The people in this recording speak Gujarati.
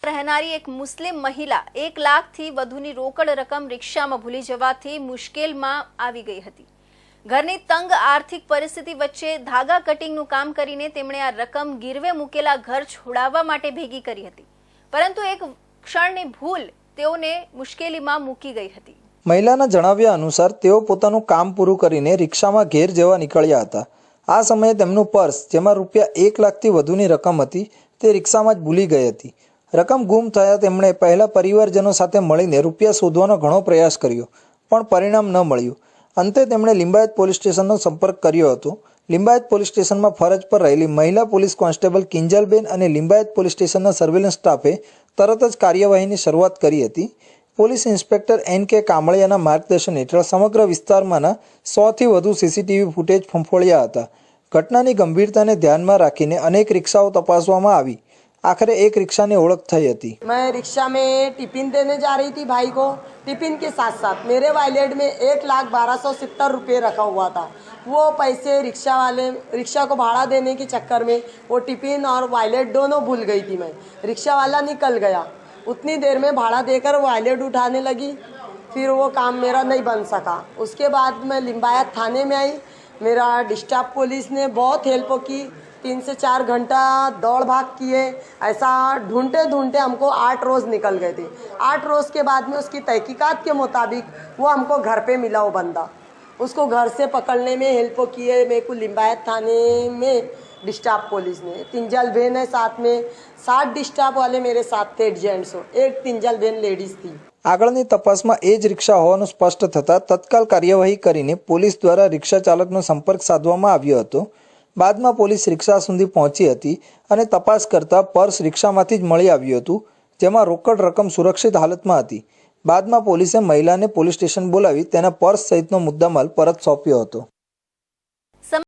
રહેનારી એક મુસ્લિમ મહિલા 1 લાખથી વધુની રોકડ રકમ રિક્ષામાં ભૂલી જવાથી મુશ્કેલમાં આવી ગઈ હતી। ઘરની તંગ આર્થિક પરિસ્થિતિ વચ્ચે ધાગા કટિંગનું કામ કરીને તેમણે આ રકમ ગીરવે મૂકેલા ઘર છોડાવવા માટે ભેગી કરી હતી, પરંતુ એક ક્ષણની ભૂલ તેઓને મુશ્કેલીમાં મૂકી ગઈ હતી। મહિલાના જણાવ્યા અનુસાર તેઓ પોતાનું કામ પૂરું કરીને રિક્ષામાં ઘેર જવા નીકળ્યા હતા। આ સમયે તેમનું પર્સ, જેમાં રૂપિયા 1 લાખથી વધુની રકમ હતી, તે રિક્ષામાં જ ભૂલી ગઈ હતી। રકમ ગુમ થયા તેમણે પહેલા પરિવારજનો સાથે મળીને રૂપિયા શોધવાનો ઘણો પ્રયાસ કર્યો, પણ પરિણામ ન મળ્યું। અંતે તેમણે લિંબાયત પોલીસ સ્ટેશનનો સંપર્ક કર્યો હતો। લિંબાયત પોલીસ સ્ટેશનમાં ફરજ પર રહેલી મહિલા પોલીસ કોન્સ્ટેબલ કિંજલબેન અને લિંબાયત પોલીસ સ્ટેશનના સર્વેલન્સ સ્ટાફે તરત જ કાર્યવાહીની શરૂઆત કરી હતી। Police inspector N.K. કામળિયાના માર્ગદર્શન હેઠળ સમગ્ર વિસ્તારમાંના 100થી વધુ સીસીટીવી ફૂટેજ ફંફોળ્યા હતા। ઘટનાની ગંભીરતાને ધ્યાનમાં રાખીને અનેક રિક્ષાઓ તપાસવામાં આવી। आखिर एक रिक्शा ने ओळख थई थी। मैं रिक्शा में टिफिन देने जा रही थी भाई को। टिफिन के साथ साथ मेरे वॉलेट में 1,1270 रुपये रखा हुआ था। वो पैसे रिक्शा को भाड़ा देने के चक्कर में वो टिफिन और वॉलेट दोनों भूल गई थी मैं। रिक्शा वाला निकल गया, उतनी देर में भाड़ा देकर वॉलेट उठाने लगी, फिर वो काम मेरा नहीं बन सका। उसके बाद मैं लिंबायत थाने में आई। मेरा डिस्ट्रिक्ट पुलिस ने बहुत हेल्प की। 3 से 4 घंटा दौड़ भाग किए। ऐसा ढूंढते ढूंढते हमको 8 रोज़ निकल गए थे। 8 रोज़ के बाद में उसकी तहकीकात के मुताबिक वो हमको घर पे मिला। वो बंदा, उसको घर से पकड़ने में हेल्प किए मेरे को लिंबायत थाने में डिस्ट्रिक्ट पुलिस ने। तिंजल बहन है साथ में, 7 डिस्ट्रिक्ट वाले मेरे साथ थे जेंट्स, एक तिंजल बहन लेडीज थी। આગળની તપાસમાં એ જ રિક્ષા હોવાનું સ્પષ્ટ થતાં તત્કાલ કાર્યવાહી કરીને પોલીસ દ્વારા રિક્ષા ચાલકનો સંપર્ક સાધવામાં આવ્યો હતો। બાદમાં પોલીસ રિક્ષા સુધી પહોંચી હતી અને તપાસ કરતા પર્સ રિક્ષામાંથી જ મળી આવ્યું હતું, જેમાં રોકડ રકમ સુરક્ષિત હાલતમાં હતી। બાદમાં પોલીસે મહિલાને પોલીસ સ્ટેશન બોલાવી તેના પર્સ સહિતનો મુદ્દામાલ પરત સોંપ્યો હતો।